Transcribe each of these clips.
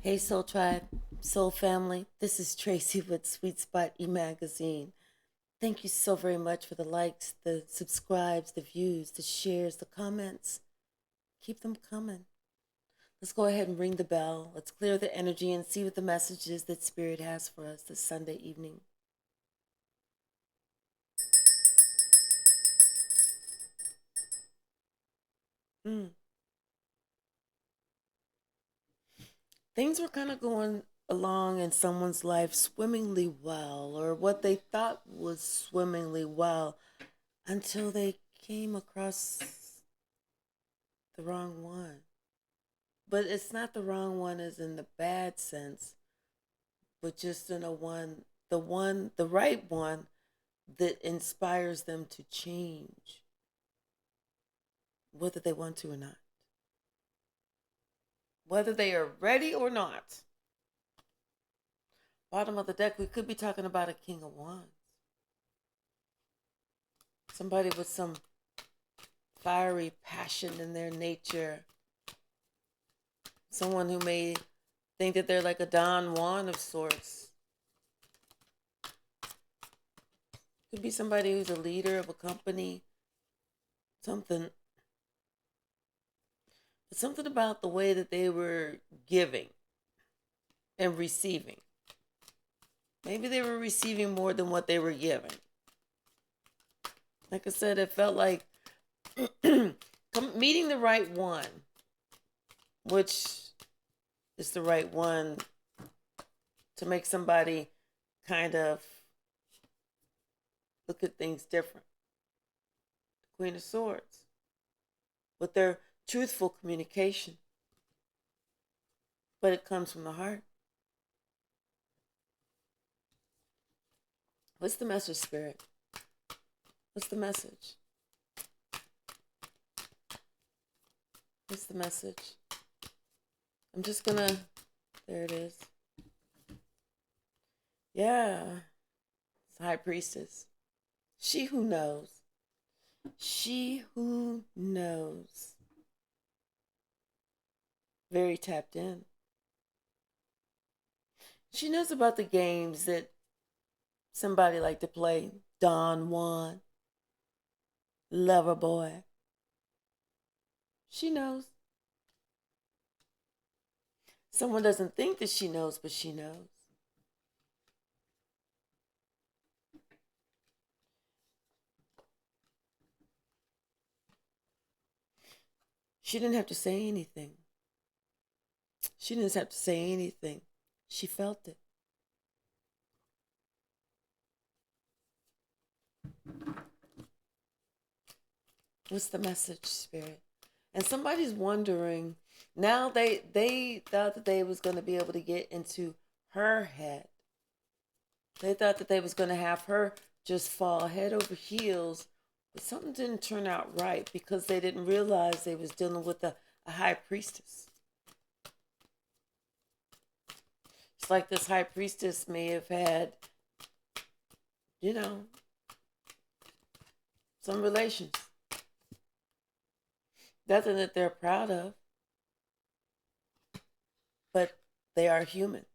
Hey, Soul Tribe, Soul Family. This is Tracy with Sweet Spot e-magazine. Thank you so very much for the likes, the subscribes, the views, the shares, the comments. Keep them coming. Let's go ahead and ring the bell. Let's clear the energy and see what the message is that Spirit has for us this Sunday evening. Mm. Things were kind of going along in someone's life swimmingly well, or what they thought was swimmingly well, until they came across the wrong one. But it's not the wrong one as in the bad sense, but just in the right one that inspires them to change, whether they want to or not, whether they are ready or not. Bottom of the deck, we could be talking about a King of Wands, somebody with some fiery passion in their nature, someone who may think that they're like a Don Juan of sorts. Could be somebody who's a leader of a company, something. But something about the way that they were giving and receiving. Maybe they were receiving more than what they were giving. Like I said, it felt like meeting the right one, which is the right one to make somebody kind of look at things different. The Queen of Swords, with their truthful communication, but it comes from the heart. What's the message, Spirit? What's the message? What's the message? I'm just gonna, there it is. Yeah, it's High Priestess. She who knows. She who knows. Very tapped in. She knows about the games that somebody like to play. Don Juan, Lover Boy. She knows. Someone doesn't think that she knows, but she knows. She didn't have to say anything. She didn't have to say anything. She felt it. What's the message, Spirit? And somebody's wondering, now they thought that they was going to be able to get into her head. They thought that they was going to have her just fall head over heels, but something didn't turn out right because they didn't realize they was dealing with a high priestess. It's like this high priestess may have had, you know, some relations. Nothing that they're proud of, but they are human.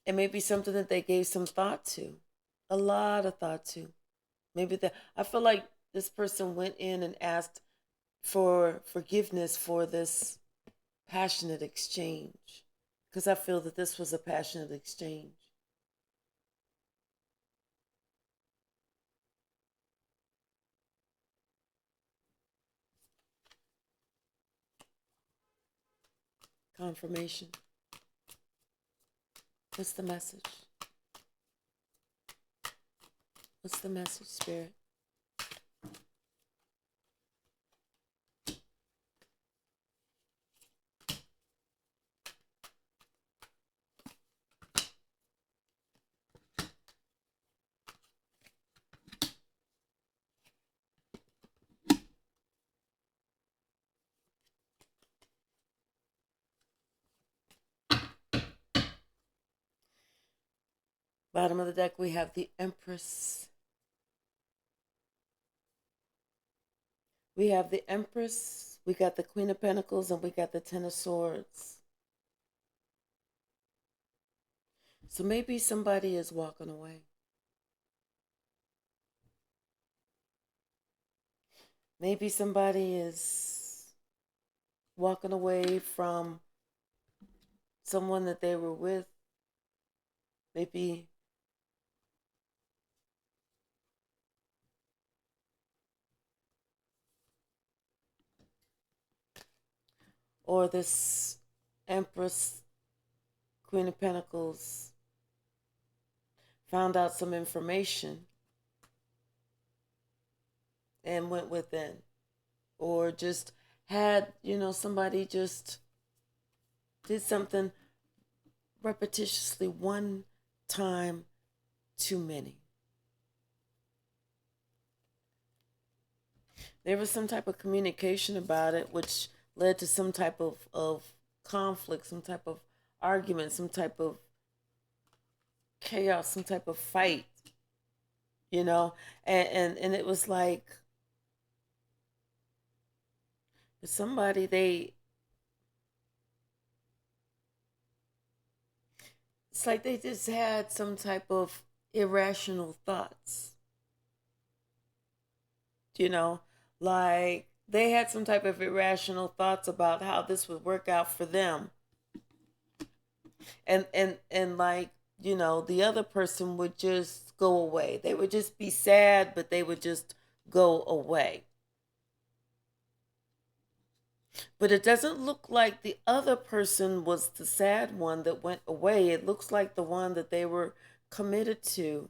It may be something that they gave some thought to, a lot of thought to. Maybe I feel like this person went in and asked for forgiveness for this passionate exchange, because I feel that this was a passionate exchange. Confirmation. What's the message? What's the message, Spirit? Bottom of the deck, we have the Empress. We have the Empress We got the Queen of Pentacles and we got the Ten of Swords. So maybe somebody is walking away. Maybe somebody is walking away from someone that they were with. Maybe or this Empress, Queen of Pentacles, found out some information and went within. Or just had, somebody just did something repetitiously one time too many. There was some type of communication about it, which led to some type of conflict, some type of argument, some type of chaos, some type of fight, and it was like somebody it's like they just had some type of irrational thoughts, like they had some type of irrational thoughts about how this would work out for them, and like, the other person would just go away. They would just be sad, but they would just go away. But it doesn't look like the other person was the sad one that went away. It looks like the one that they were committed to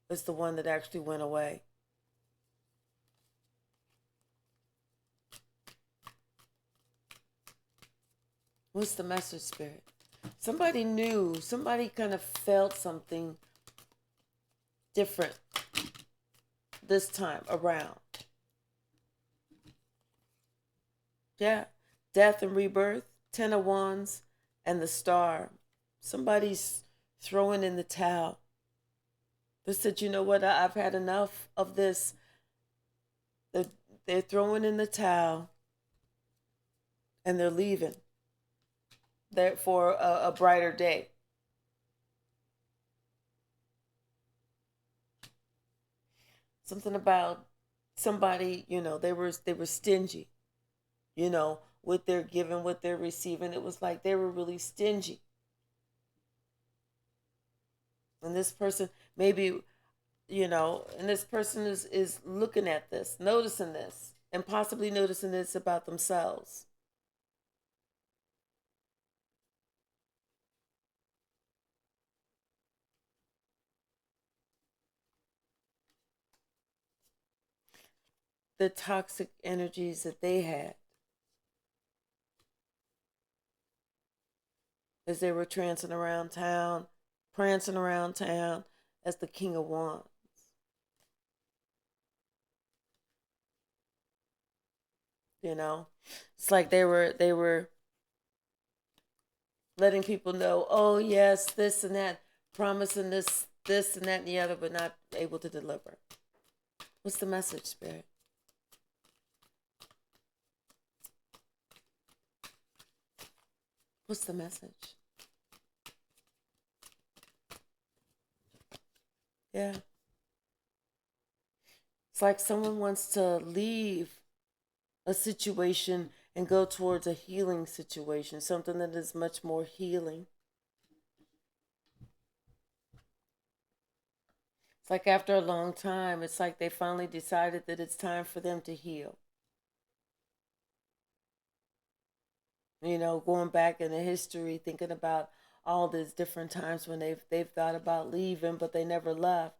is the one that actually went away. What's the message, Spirit? Somebody knew, somebody kind of felt something different this time around. Yeah, death and rebirth, 10 of Wands, and the Star. Somebody's throwing in the towel. They said, you know what, I've had enough of this. They're throwing in the towel and they're leaving. They're for a brighter day. Something about somebody, they were stingy. What they're giving, what they're receiving. It was like they were really stingy. And this person, maybe, and this person is looking at this, noticing this, and possibly noticing this about themselves. The toxic energies that they had as they were prancing around town as the King of Wands. It's like they were letting people know, oh yes, this and that, promising this and that and the other, but not able to deliver. What's the message, Spirit? What's the message? Yeah. It's like someone wants to leave a situation and go towards a healing situation, something that is much more healing. It's like after a long time, it's like they finally decided that it's time for them to heal. Going back in the history, thinking about all these different times when they've thought about leaving, but they never left.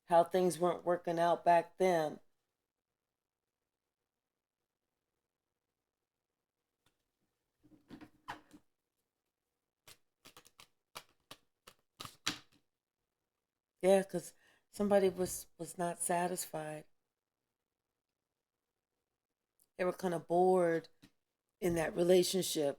How things weren't working out back then. Yeah, because somebody was not satisfied. They were kind of bored in that relationship.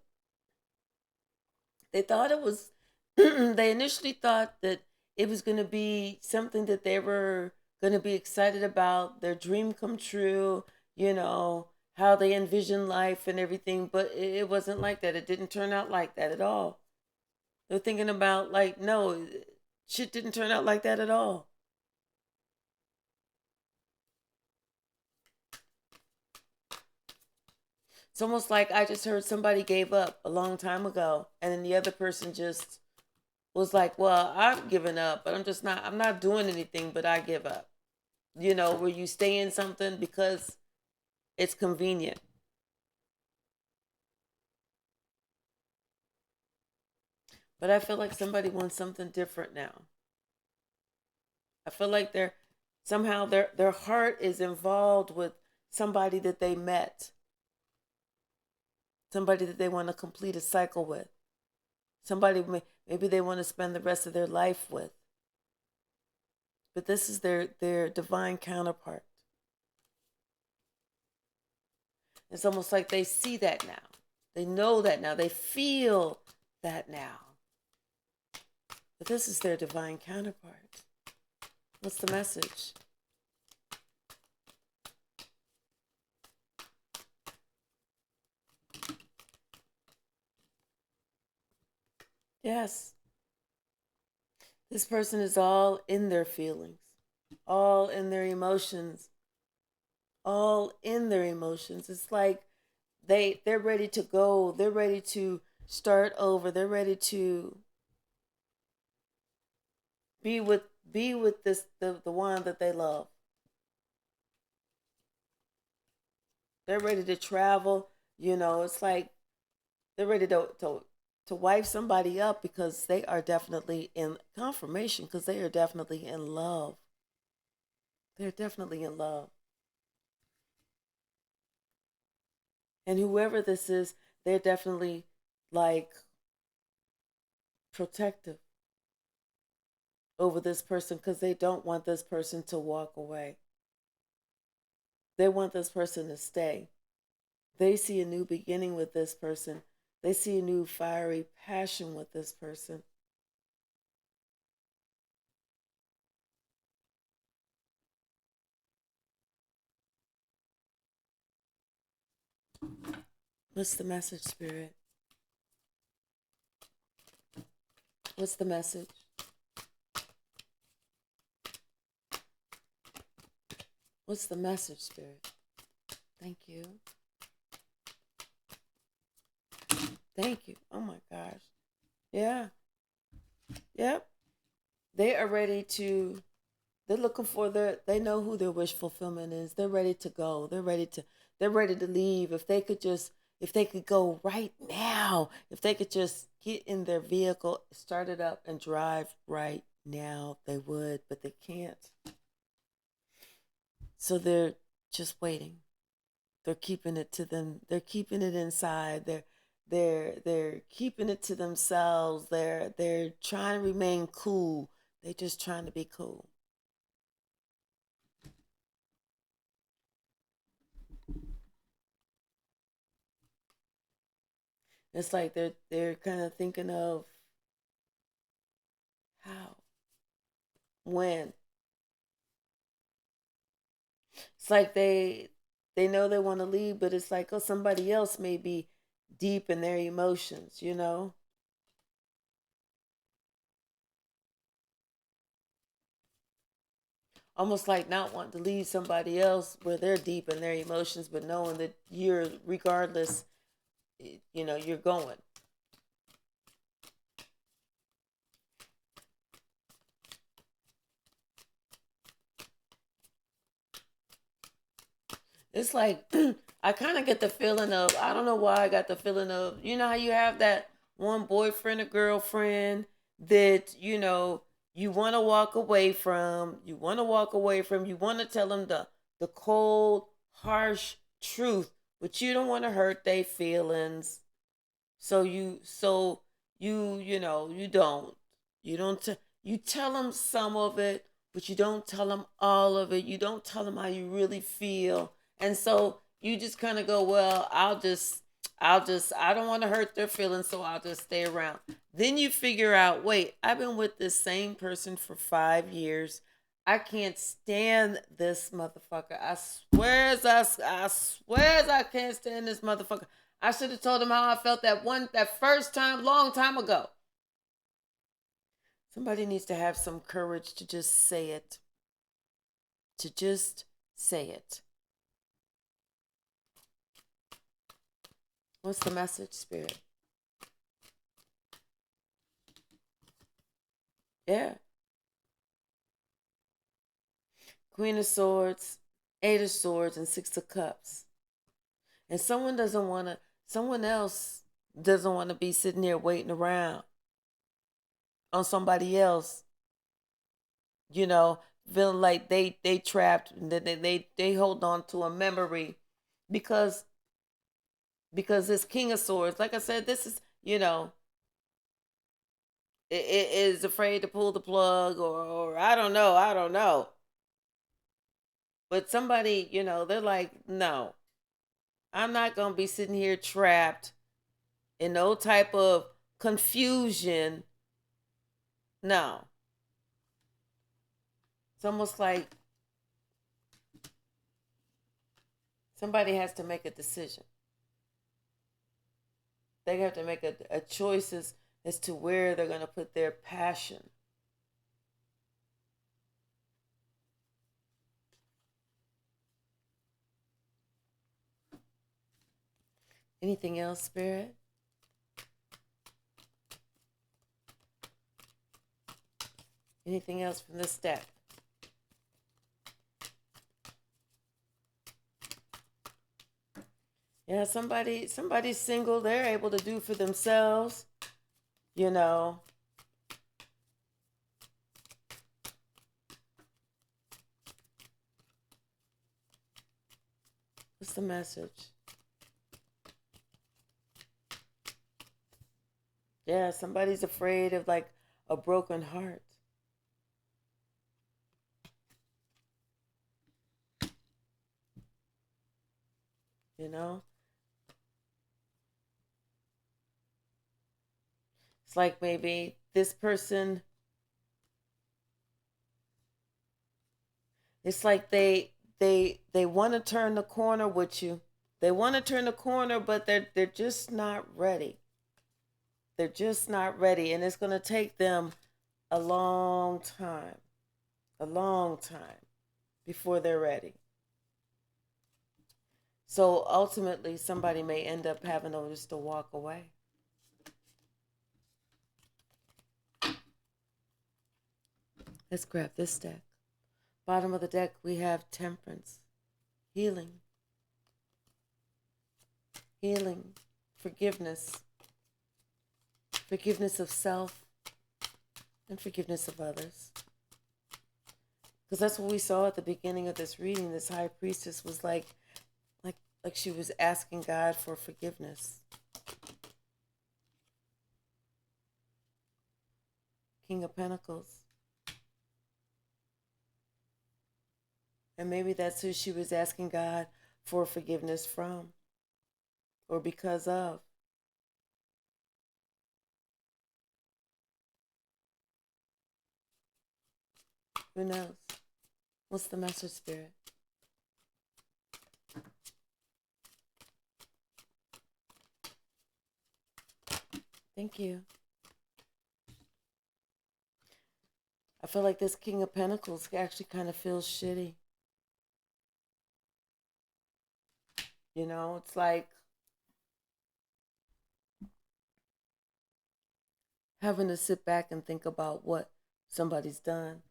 They thought it was, they initially thought that it was going to be something that they were going to be excited about, their dream come true, how they envision life and everything, but it wasn't like that. It didn't turn out like that at all. They're thinking about, like, no, shit didn't turn out like that at all. It's almost like I just heard somebody gave up a long time ago, and then the other person just was like, well, I've given up, but I'm not doing anything, but I give up. Where you stay in something because it's convenient. But I feel like somebody wants something different now. I feel like somehow their heart is involved with somebody that they met, somebody that they want to complete a cycle with, somebody maybe they want to spend the rest of their life with. But this is their divine counterpart. It's almost like they see that now. They know that now. They feel that now. But this is their divine counterpart. What's the message? Yes. This person is all in their feelings, all in their emotions, all in their emotions. It's like they're ready to go. They're ready to start over. They're ready to be with the one that they love. They're ready to travel. It's like they're ready to wipe somebody up because they are definitely in confirmation, because they are definitely in love. They're definitely in love. And whoever this is, they're definitely like protective over this person because they don't want this person to walk away. They want this person to stay. They see a new beginning with this person. They see a new fiery passion with this person. What's the message, Spirit? What's the message? What's the message, Spirit? Thank you. Thank you. Oh my gosh. Yeah. Yep. They are ready to, they're looking for they know who their wish fulfillment is. They're ready to go. They're ready to leave. If they could go right now, if they could just get in their vehicle, start it up and drive right now, they would, but they can't. So they're just waiting. They're keeping it to them. They're keeping it inside. They're keeping it to themselves. They're trying to remain cool. They're just trying to be cool. It's like they're kind of thinking of how, when. It's like they know they want to leave, but it's like, oh, somebody else may be deep in their emotions. Almost like not wanting to leave somebody else where they're deep in their emotions, but knowing that you're, regardless, you're going. It's like I kind of get the feeling of, I don't know why I got the feeling of, how you have that one boyfriend or girlfriend that you want to walk away from, you want to walk away from, you want to tell them the cold, harsh truth, but you don't want to hurt their feelings. So you don't. You don't you tell them some of it, but you don't tell them all of it. You don't tell them how you really feel. And so you just kind of go, well, I don't want to hurt their feelings, so I'll just stay around. Then you figure out, wait, I've been with this same person for 5 years. I can't stand this motherfucker. I swears I can't stand this motherfucker. I should have told him how I felt that first time, long time ago. Somebody needs to have some courage to just say it. To just say it. What's the message, Spirit? Yeah. Queen of Swords, Eight of Swords, and Six of Cups. And someone else doesn't want to be sitting there waiting around on somebody else, feeling like they trapped, and they hold on to a memory because this King of Swords, like I said, this is, it is afraid to pull the plug, or I don't know. But somebody, they're like, no, I'm not going to be sitting here trapped in no type of confusion. No. It's almost like somebody has to make a decision. They have to make a choices as to where they're going to put their passion. Anything else, Spirit? Anything else from this deck? Yeah, somebody's single, they're able to do for themselves, What's the message? Yeah, somebody's afraid of like a broken heart. It's like maybe this person, it's like they want to turn the corner with you. They want to turn the corner, but they're just not ready. They're just not ready, and it's going to take them a long time before they're ready. So ultimately, somebody may end up having to just to walk away. Let's grab this deck. Bottom of the deck, we have Temperance, healing, forgiveness of self, and forgiveness of others. Because that's what we saw at the beginning of this reading. This high priestess was like she was asking God for forgiveness. King of Pentacles. And maybe that's who she was asking God for forgiveness from, or because of. Who knows? What's the message, Spirit? Thank you. I feel like this King of Pentacles actually kind of feels shitty. It's like having to sit back and think about what somebody's done.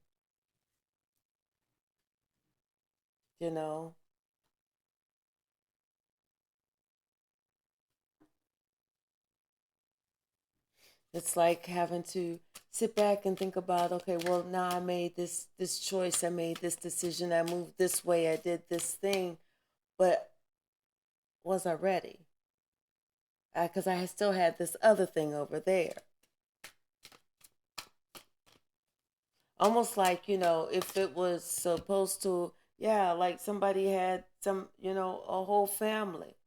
It's like having to sit back and think about, okay, well, now I made this choice, I made this decision, I moved this way, I did this thing, but was I ready? Because I still had this other thing over there. Almost like, if it was supposed to, yeah, like somebody had some, a whole family.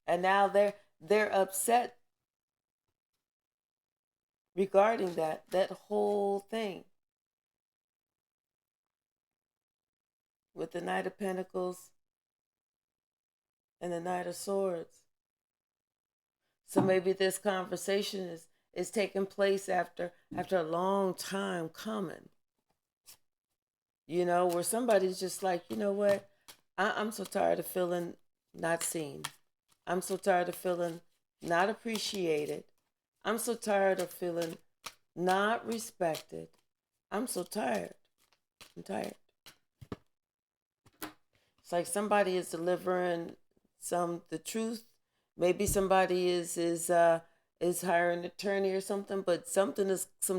And now they're upset regarding that whole thing. with the Knight of Pentacles and the Knight of Swords. So maybe this conversation is taking place after a long time coming. You know, where somebody's just like, you know what? I'm so tired of feeling not seen. I'm so tired of feeling not appreciated. I'm so tired of feeling not respected. I'm so tired. I'm tired. It's like somebody is delivering the truth. Maybe somebody is hiring an attorney or something, but some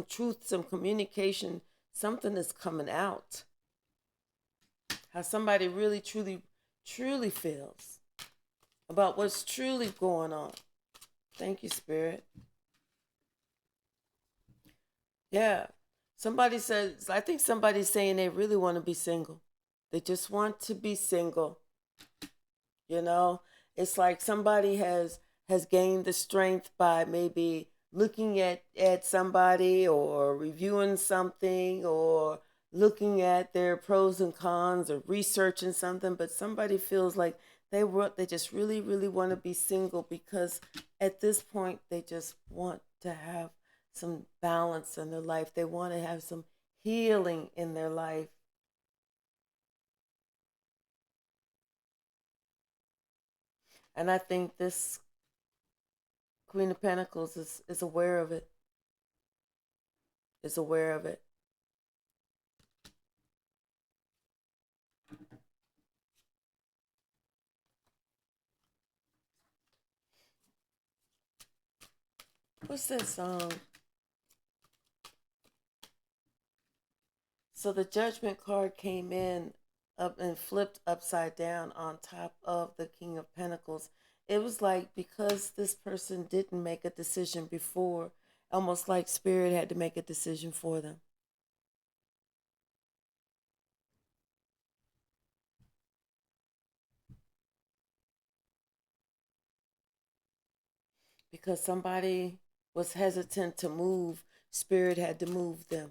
truth, some communication, something is coming out. How somebody really truly feels about what's truly going on. Thank you, Spirit. Yeah. Somebody says, I think somebody's saying they really want to be single. They just want to be single. You know, it's like somebody has gained the strength by maybe looking at somebody or reviewing something or looking at their pros and cons or researching something, but somebody feels like they just really want to be single because at this point they just want to have some balance in their life. They want to have some healing in their life. And I think this Queen of Pentacles is aware of it. Is aware of it. What's that song? So the Judgment card came in up and flipped upside down on top of the King of Pentacles. It was like because this person didn't make a decision before, almost like Spirit had to make a decision for them. Because somebody was hesitant to move, Spirit had to move them.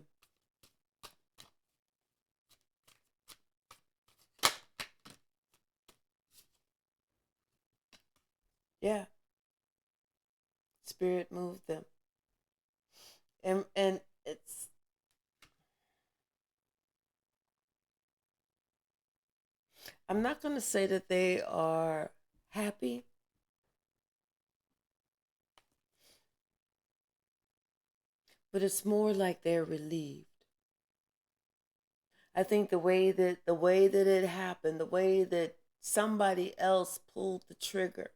Yeah. Spirit moved them. And it's I'm not going to say that they are happy, but it's more like they're relieved. I think the way that it happened, the way that somebody else pulled the trigger,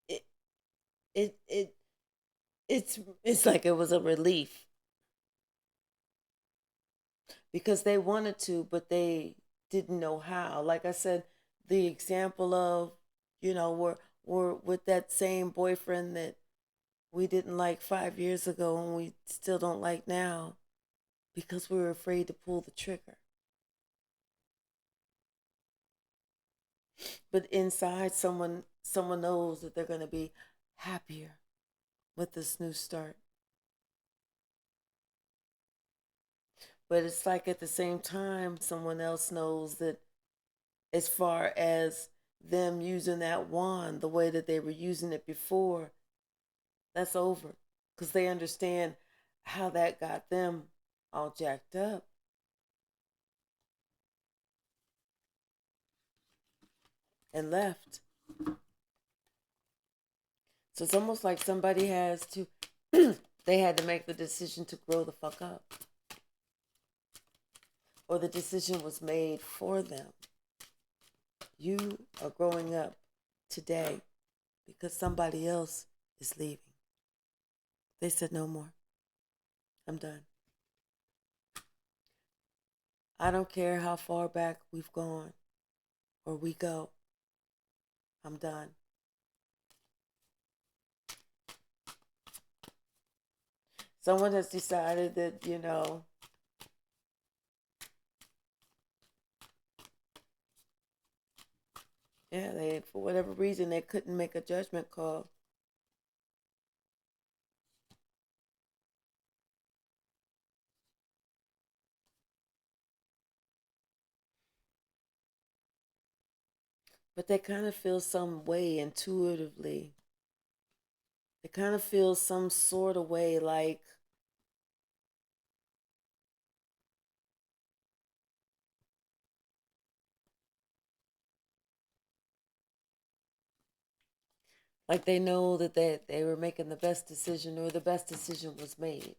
it it it it's like it was a relief because they wanted to, but they didn't know how. Like I said, the example of, you know, we're with that same boyfriend that we didn't like 5 years ago and we still don't like now because we were afraid to pull the trigger. But inside, someone knows that they're going to be happier with this new start. But it's like at the same time, someone else knows that as far as them using that wand the way that they were using it before, that's over. Because they understand how that got them all jacked up and left. So it's almost like somebody has to, they had to make the decision to grow the fuck up. Or the decision was made for them. You are growing up today because somebody else is leaving. They said no more. I'm done. I don't care how far back we've gone or we go. I'm done. Someone has decided that, you know, yeah, they, for whatever reason, they couldn't make a judgment call. but they kind of feel some way intuitively. They kind of feel some sort of way like they know that they were making the best decision or the best decision was made.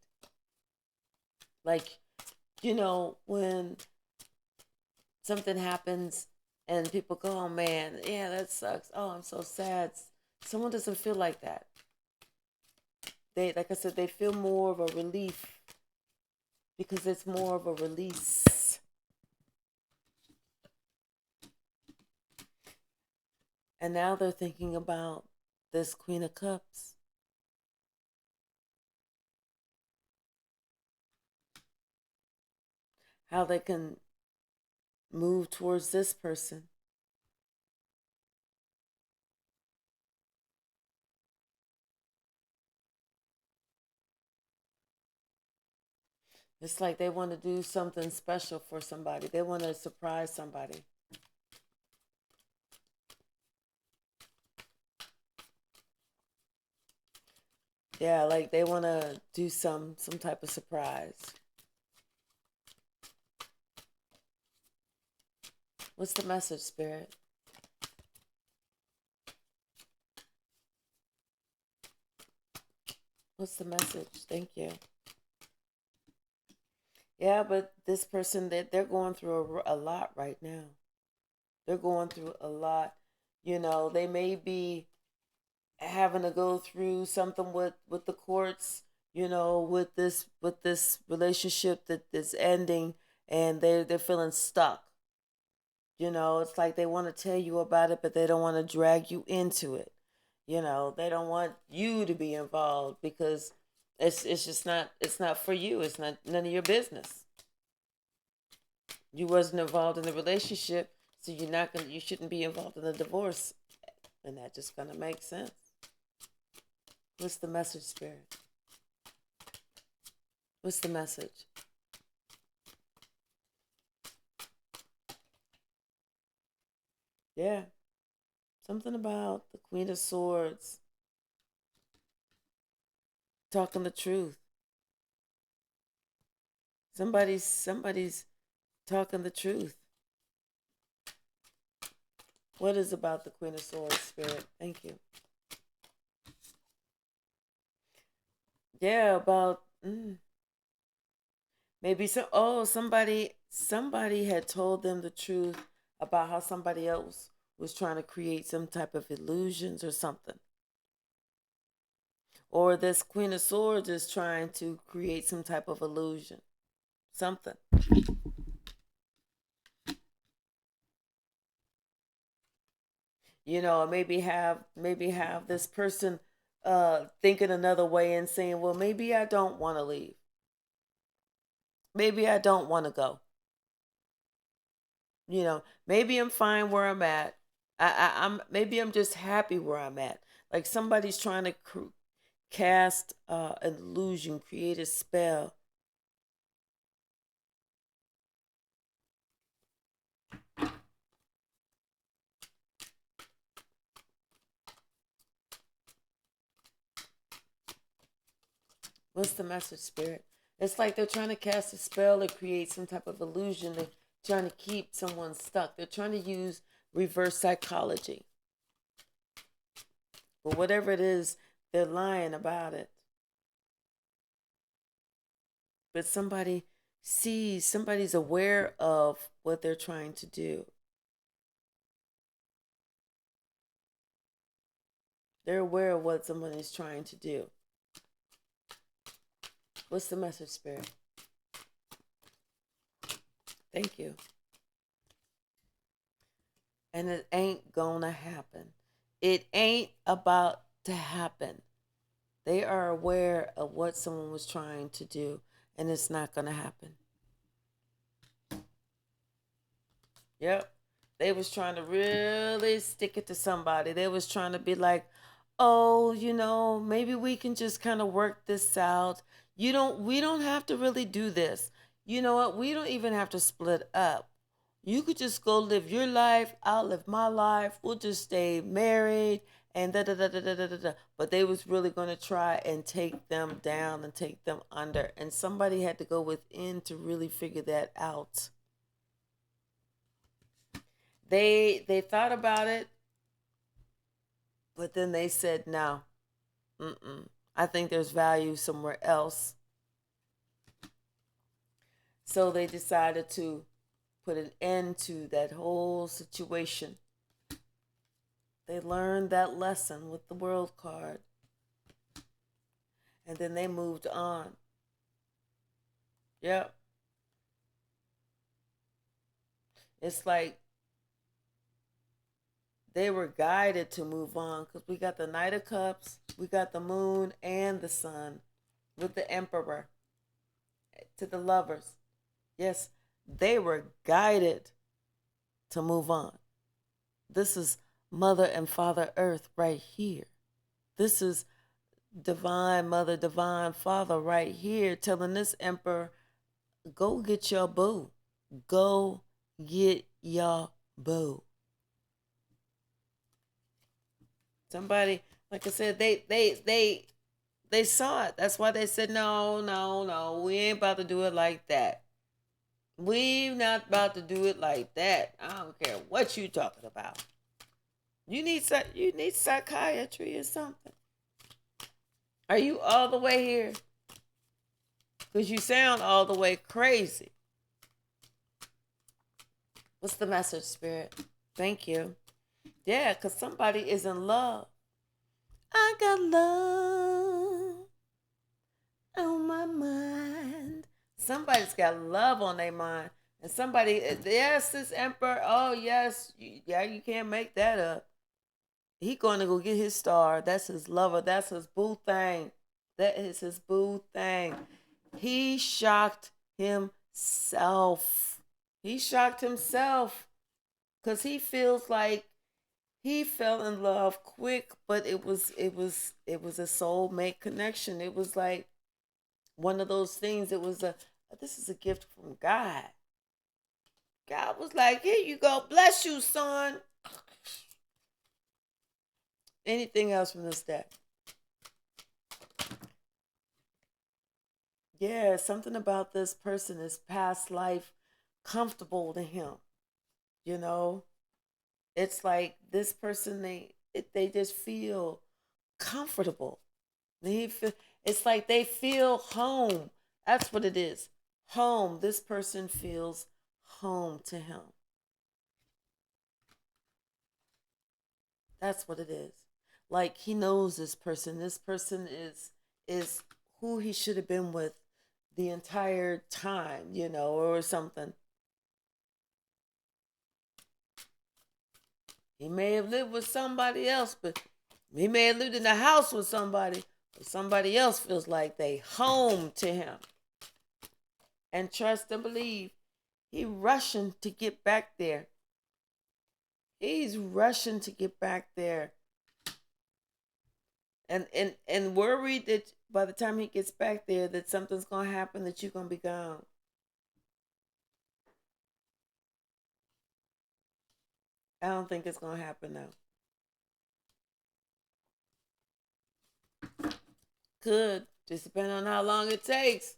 Like, when something happens and people go, oh man, yeah, that sucks. Oh, I'm so sad. Someone doesn't feel like that. They, like I said, they feel more of a relief because it's more of a release. And now they're thinking about this Queen of Cups. How they can move towards this person. It's like they want to do something special for somebody. They want to surprise somebody. Yeah, like they want to do some type of surprise. What's the message, Spirit? What's the message? Thank you. Yeah, but this person, they're going through a lot right now. They're going through a lot. They may be having to go through something with the courts, with this relationship that is ending, and they're feeling stuck. It's like they want to tell you about it, but they don't want to drag you into it. They don't want you to be involved because it's just not for you. It's not none of your business. You wasn't involved in the relationship, so you shouldn't be involved in the divorce, and that just gonna make sense. What's the message, Spirit? What's the message? Yeah, something about the Queen of Swords talking the truth. Somebody's talking the truth. What is about the Queen of Swords, Spirit? Thank you. Yeah, about maybe somebody had told them the truth about how somebody else was trying to create some type of illusions or something. Or this Queen of Swords is trying to create some type of illusion. Something. Maybe have this person thinking another way and saying, well, maybe I don't want to leave. Maybe I don't want to go. Maybe I'm fine where I'm at. Maybe I'm just happy where I'm at. Like somebody's trying to cast an illusion, create a spell. What's the message, Spirit? It's like they're trying to cast a spell or create some type of illusion. They're trying to keep someone stuck. They're trying to use reverse psychology. But whatever it is, they're lying about it. But somebody's aware of what they're trying to do. They're aware of what someone is trying to do. What's the message, Spirit? Thank you. And it ain't gonna happen. It ain't about to happen. They are aware of what someone was trying to do, and it's not gonna happen. Yep. They was trying to really stick it to somebody. They was trying to be like, oh, maybe we can just kind of work this out. We don't have to really do this. You know what? We don't even have to split up. You could just go live your life, I'll live my life. We'll just stay married and da da da da da da da. But they was really going to try and take them down and take them under. And somebody had to go within to really figure that out. They thought about it, but then they said no. I think there's value somewhere else. So they decided to put an end to that whole situation. They learned that lesson with the world card. And then they moved on. Yep. It's like they were guided to move on because we got the Knight of Cups, we got the Moon and the Sun with the Emperor to the lovers. Yes, they were guided to move on. This is Mother and Father Earth right here. This is Divine Mother, Divine Father right here telling this Emperor, go get your boo. Go get your boo. Somebody, like I said, they saw it. That's why they said, no, we ain't about to do it like that. We not about to do it like that. I don't care what you talking about. You need psychiatry or something. Are you all the way here? Because you sound all the way crazy. What's the message, Spirit? Thank you. Yeah, because somebody is in love. I got love on my mind. Somebody's got love on their mind. And somebody, yes, this Emperor, oh, yes, you can't make that up. He going to go get his star. That's his lover. That's his boo thing. That is his boo thing. He shocked himself. He shocked himself because he feels like he fell in love quick, but it was a soulmate connection. It was like one of those things. It was this is a gift from God. God was like, here you go, bless you, son. Anything else from this deck? Yeah, something about this person is past life comfortable to him. You know, it's like this person they just feel comfortable. It's like they feel home. That's what it is. Home. This person feels home to him. That's what it is. Like he knows this person. This person is who he should have been with the entire time, or something. He may have lived with somebody else, but he may have lived in the house with somebody, but somebody else feels like they home to him. And trust and believe, he rushing to get back there. He's rushing to get back there. And worried that by the time he gets back there that something's gonna happen, that you're gonna be gone. I don't think it's gonna happen now. Could just depend on how long it takes.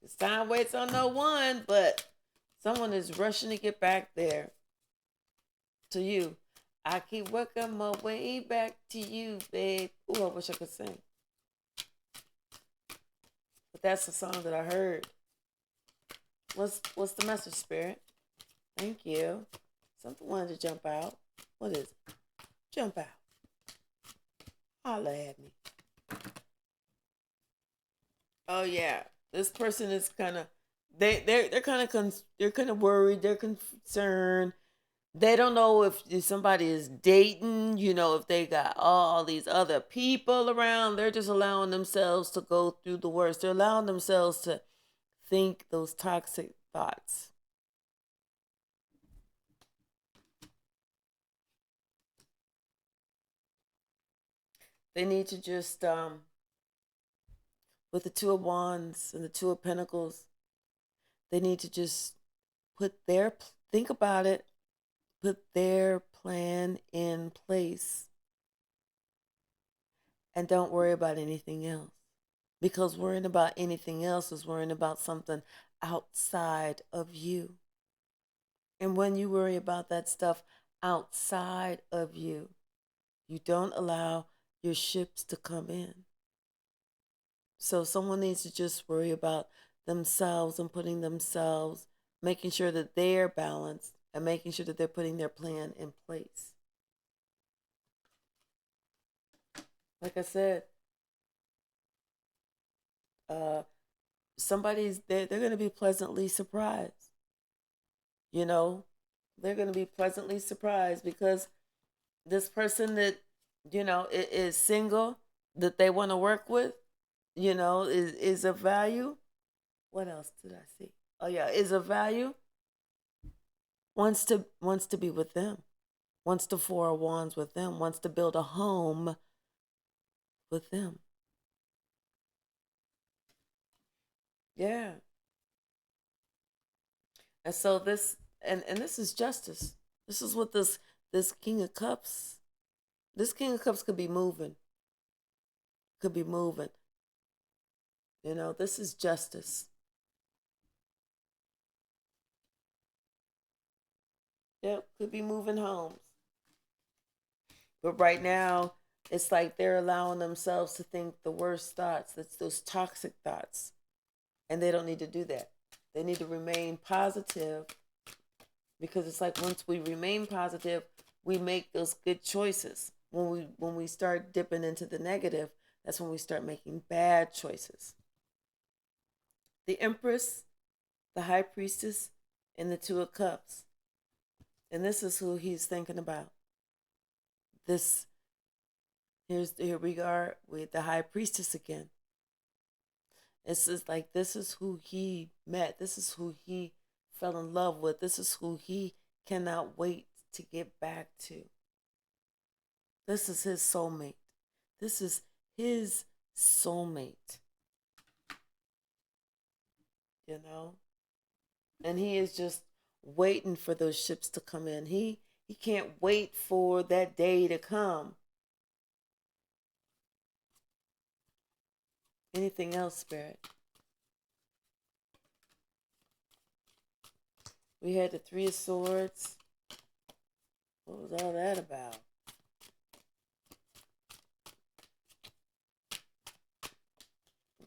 Because time waits on no one, but someone is rushing to get back there to you. I keep working my way back to you, babe. Ooh, I wish I could sing. But that's the song that I heard. What's the message, Spirit? Thank you. Something wanted to jump out. What is it? Jump out. Holla at me. Oh yeah, this person is kind of they're kind of worried. They're concerned. They don't know if somebody is dating. If they got all these other people around. They're just allowing themselves to go through the worst. They're allowing themselves to think those toxic thoughts. They need to just with the Two of Wands and the Two of Pentacles, they need to just put think about it, put their plan in place, and don't worry about anything else. Because worrying about anything else is worrying about something outside of you. And when you worry about that stuff outside of you, you don't allow your ships to come in. So someone needs to just worry about themselves and putting themselves, making sure that they're balanced and making sure that they're putting their plan in place. Like I said, they're going to be pleasantly surprised. You know, they're going to be pleasantly surprised because this person that is single that they want to work with, is of value. What else did I see? Oh yeah, is of value. Wants to be with them. Wants to Four of Wands with them. Wants to build a home with them. Yeah. And so and this is justice. This is what this King of Cups. This King of Cups could be moving. Could be moving. This is justice. Yep, could be moving homes. But right now, it's like they're allowing themselves to think the worst thoughts. That's those toxic thoughts. And they don't need to do that. They need to remain positive, because it's like once we remain positive, we make those good choices. When we start dipping into the negative, that's when we start making bad choices. The Empress, the High Priestess, and the Two of Cups. And this is who he's thinking about. Here we are with the High Priestess again. It's just like this is who he met. This is who he fell in love with. This is who he cannot wait to get back to. This is his soulmate. This is his soulmate. And he is just waiting for those ships to come in. He can't wait for that day to come. Anything else, Spirit? We had the Three of Swords. What was all that about?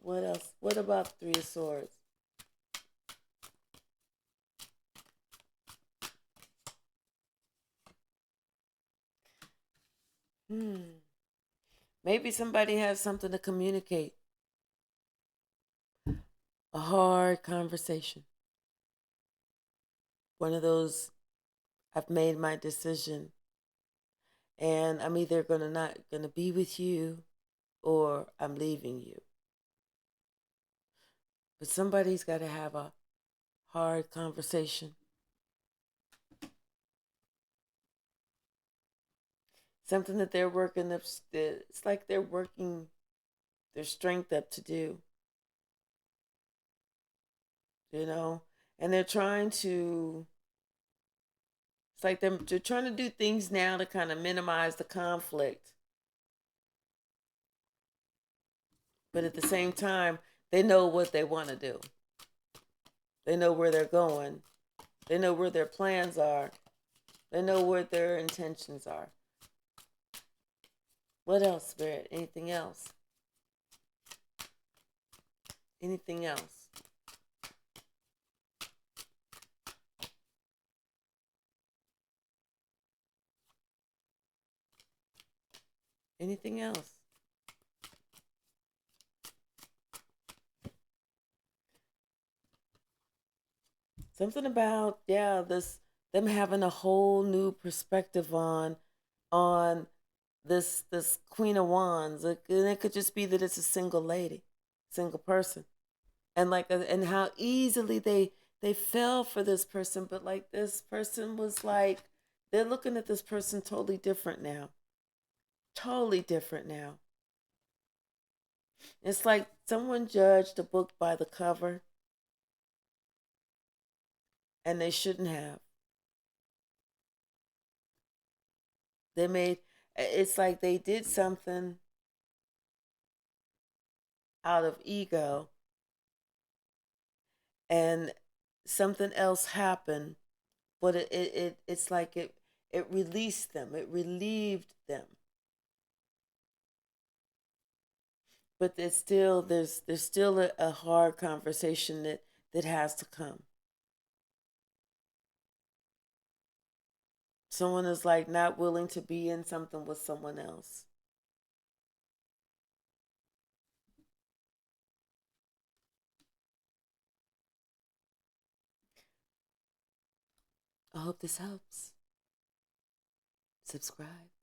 What else? What about Three of Swords? Maybe somebody has something to communicate. A hard conversation. One of those, I've made my decision and I'm either not gonna be with you or I'm leaving you. But somebody's got to have a hard conversation. Something that they're working up. It's like they're working their strength up to do. And they're trying to. It's like they're trying to do things now to kind of minimize the conflict. But at the same time, they know what they want to do. They know where they're going. They know where their plans are. They know what their intentions are. What else, Spirit? Anything else? Anything else? Anything else? Something about them having a whole new perspective on this Queen of Wands. And it could just be that it's a single lady, single person, and and how easily they fell for this person, but like this person was like they're looking at this person totally different now. Totally different now. It's like someone judged a book by the cover and they shouldn't have. They made it's like they did something out of ego and something else happened, but it's like it released them, it relieved them. But there's still a hard conversation that has to come. Someone is like not willing to be in something with someone else. I hope this helps. Subscribe.